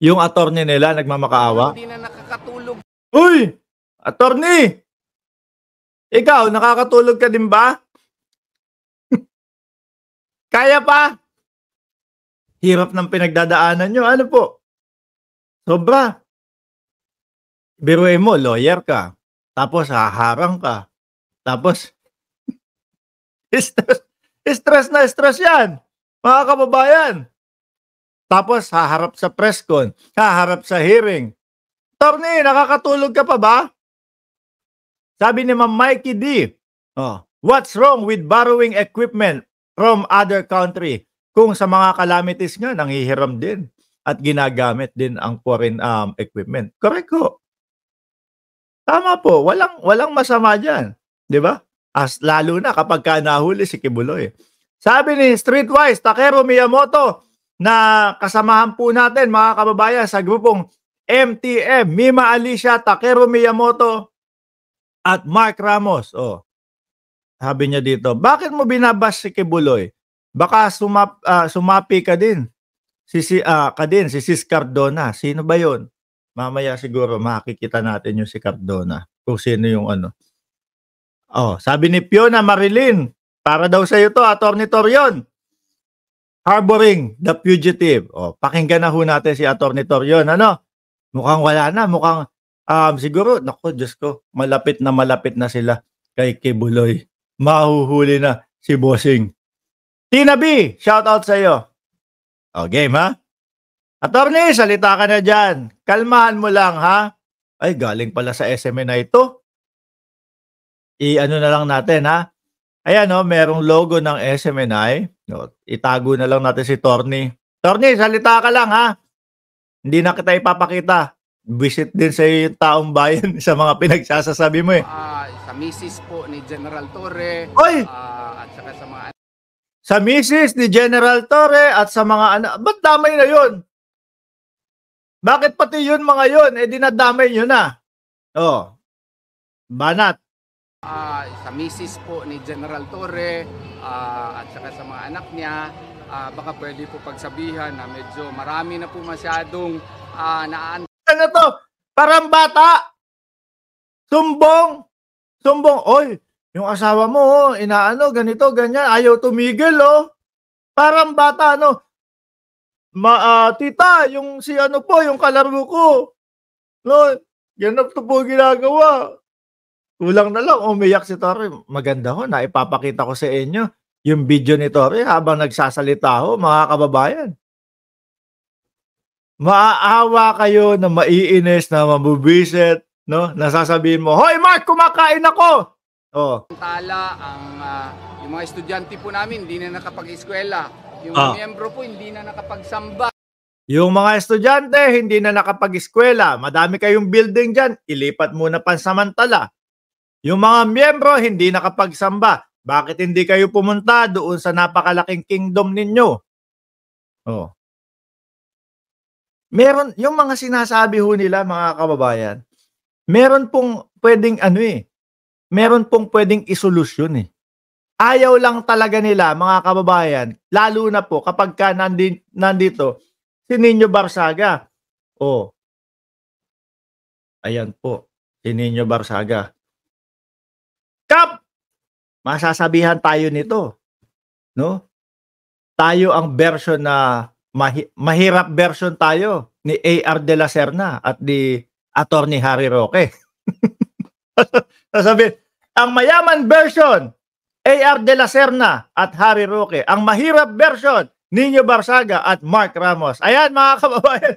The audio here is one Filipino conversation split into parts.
Yung attorney nila nagmamakaawa? Hindi na nakakatulog. Uy! Attorney! Ikaw, nakakatulog ka din ba? Kaya pa? Hirap ng pinagdadaanan nyo. Ano po? Sobra. Biruin mo, lawyer ka. Tapos haharang ka. Tapos, stress yan. Mga kababayan. Tapos haharap sa press con. Haharap sa hearing. Attorney, nakakatulog ka pa ba? Sabi ni Ma'am Mikey D. What's wrong with borrowing equipment from other country? Kung sa mga calamities nga, nanghihiram din at ginagamit din ang foreign equipment. Correct ko. Tama po. Walang masama dyan. Di ba? Lalo na kapag ka nahuli si Kibuloy. Sabi ni Streetwise, Takeru Miyamoto, na kasamahan po natin mga kababayan sa grupong MTM, Mima Alicia, Takeru Miyamoto, at Mark Ramos. Sabi niya dito, bakit mo binabas si Kibuloy? Baka sumapi ka din. Si Sis Cardona. Sino ba yon? Mamaya siguro makikita natin yung si Cardona. Kung sino yung ano. Sabi ni Fiona Marilyn, para daw sa iyo to, Attorney Torion. Harboring the fugitive. Pakinggan na ho natin si Attorney Torion. Ano? Mukhang wala na. Mukhang siguro, naku, Diyos ko, malapit na sila kay Kibuloy. Mahuhuli na si Bossing. Tina B, shout out sa iyo. Game ha? Attorney, salita ka na dyan. Kalmahan mo lang ha. Ay, galing pala sa SMN na ito. I-ano na lang natin ha. Ayan merong logo ng SMNI. Itago na lang natin si Torny. Torny, salita ka lang ha. Hindi na kita ipapakita. Visit din sa yung taong bayan sa mga pinagsasasabi mo eh. Sa misis po ni General Torre. Oy! At saka sa mga... Sa misis ni General Torre at sa mga anak. Ba't damay na yun? Bakit pati yun mga yun? Dinadamay nyo na. Banat. Sa misis po ni General Torre at saka sa mga anak niya, baka pwede po pagsabihan na medyo marami na po masyadong Ano to? Parang bata. Sumbong. Oy, yung asawa mo, inaano, ganito, ganyan. Ayaw tumigil, Parang bata, tita, yung si ano po, yung kalaro ko. Ganap to po ginagawa. Kulang na lang, umiyak si Torre. Maganda ho, naipapakita ko sa inyo yung video ni Torre habang nagsasalita ho, mga kababayan. Maaawa kayo na maiinis, na mabubisit, nasasabihin mo, hoy Mark, kumakain ako! Tala yung mga estudyante po namin, hindi na nakapag-eskwela. Yung mga miyembro po, hindi na nakapagsamba. Yung mga estudyante, hindi na nakapag-eskwela. Madami kayong building dyan, ilipat muna pansamantala. Yung mga miyembro, hindi nakapagsamba. Bakit hindi kayo pumunta doon sa napakalaking kingdom ninyo? Meron, yung mga sinasabi ho nila, mga kababayan, meron pong pwedeng meron pong pwedeng isolusyon Ayaw lang talaga nila, mga kababayan, lalo na po kapag ka nandito si Nino Barsaga. Ayan po, si Nino Barsaga. Kap! Masasabihan tayo nito. Tayo ang version na mahirap version tayo ni A.R. de la Serna at ni Attorney Harry Roque. Sasabihin, ang mayaman version, A.R. de la Serna at Harry Roque. Ang mahirap version, Nino Barsaga at Mark Ramos. Ayan mga kababayan,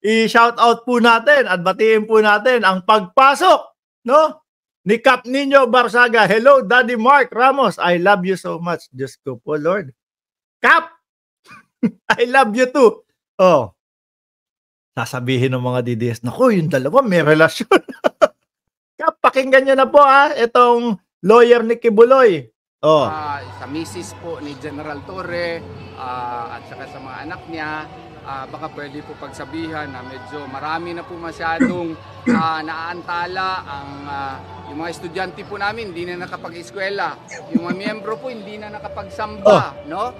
i-shout out po natin at batiin po natin ang pagpasok, ni Cap Nino Barsaga. Hello, Daddy Mark Ramos. I love you so much. Diyos ko po, Lord. Cap! I love you too. Sasabihin ng mga DDS, naku, yung dalawa may relasyon. Cap, pakinggan nyo na po itong lawyer ni Kibuloy. Sa misis po ni General Torre at saka sa mga anak niya, baka pwede po pagsabihan na medyo marami na po masyadong naantala Yung mga estudyante po namin hindi na nakapag-eskwela. Yung mga miyembro po hindi na nakapagsamba, no?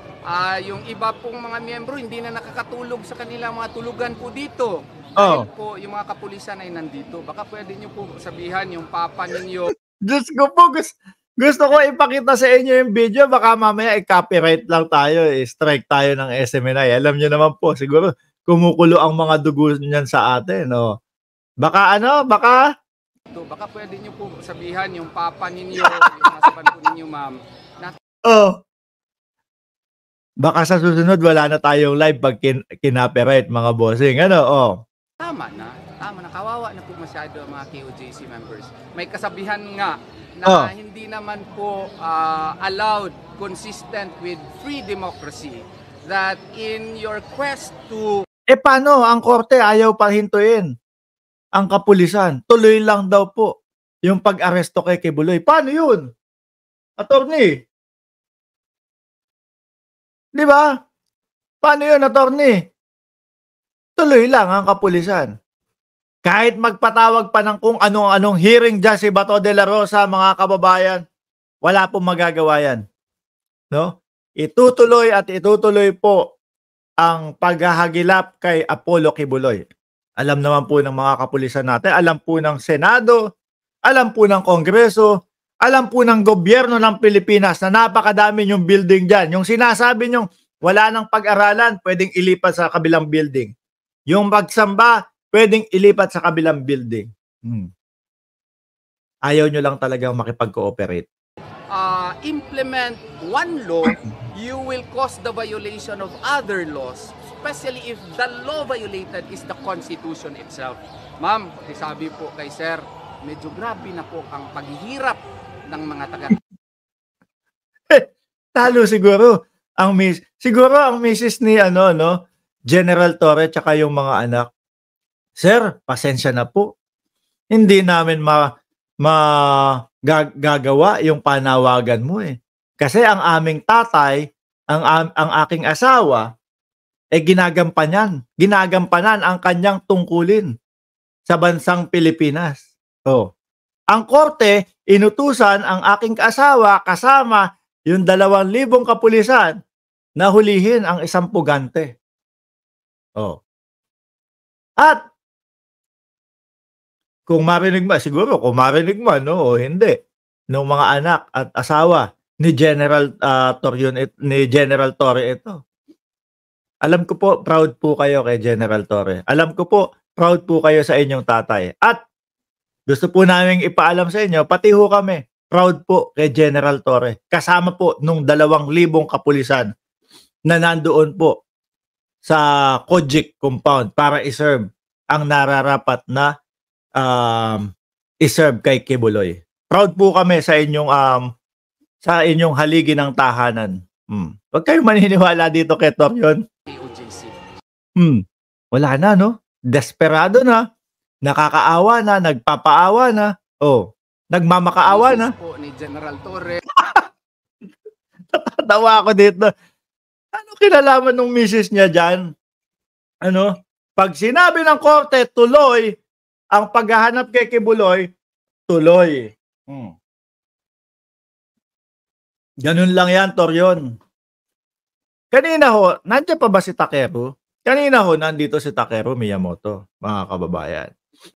Yung iba pong mga miyembro hindi na nakakatulog sa kanilang mga tulugan po dito. Dahil po yung mga kapulisan ay nandito. Baka pwede niyo po sabihan yung papa ninyo. Diyos ko po, gusto ko ipakita sa inyo yung video. Baka mamaya i-copyright lang tayo, strike tayo ng SMNI. Alam niyo naman po, siguro kumukulo ang mga dugo niyan sa atin. No? Baka Baka pwede niyo po sabihan yung papa ninyo, yung husband po ninyo, ma'am. Baka sa susunod wala na tayong live pag kinopyright mga bossing. Tama na. Kawawa na po masyado ang mga KOJC members. May kasabihan nga na hindi naman po allowed, consistent with free democracy, that in your quest to... paano? Ang korte ayaw pa hintuin ang kapulisan. Tuloy lang daw po yung pag-aresto kay Kibuloy. Paano yun? Attorney? Di ba? Paano yun, attorney? Tuloy lang ang kapulisan. Kahit magpatawag pa ng kung anong hearing dyan si Bato de la Rosa, mga kababayan, wala pong magagawa yan. No? Itutuloy at itutuloy po ang paghahagilap kay Apollo Kibuloy. Alam naman po ng mga kapulisan natin, alam po ng Senado, alam po ng Kongreso, alam po ng gobyerno ng Pilipinas na napakadami yung building dyan. Yung sinasabi nyong wala nang pag-aralan, pwedeng ilipat sa kabilang building. Yung magsamba, pwedeng ilipat sa kabilang building. Ayaw nyo lang talagang makipag-cooperate. Implement one law, you will cause the violation of other laws, especially if the law violated is the Constitution itself. Ma'am, sabi po kay Sir, medyo grabe na po ang paghihirap ng mga taga... Talo siguro ang misis ni General Torre tsaka yung mga anak. Sir, pasensya na po. Hindi namin gagawa yung panawagan mo eh. Kasi ang aming tatay, ang aking asawa, ginagampanan ang kanyang tungkulin sa bansang Pilipinas. Ang korte, inutusan ang aking asawa kasama yung 2,000 kapulisan na hulihin ang isang pugante. At kung marinig man, siguro kung marinig man o hindi, ng mga anak at asawa ni General Torre ito. Alam ko po, proud po kayo kay General Torre. Alam ko po, proud po kayo sa inyong tatay. At gusto po namin ipaalam sa inyo, pati ho kami, proud po kay General Torre. Kasama po nung 2,000 kapulisan na nandoon po sa Kojic compound para iserve ang nararapat na iserve kay Kibuloy. Proud po kami sa inyong haligi ng tahanan. Huwag kayong maniniwala dito kay Torion. Wala na, no? Desperado na. Nakakaawa na, nagpapaawa na. Nagmamakaawa na. Po ni General Torre. Tatawa ako dito. Ano kinalaman ng misis niya dyan? Pag sinabi ng korte, tuloy, ang paghahanap kay Kibuloy, tuloy. Ganun lang yan, Torion. Kanina ho, nandiyan pa ba si Takeru? Kanina ho, nandito si Takeru Miyamoto, mga kababayan.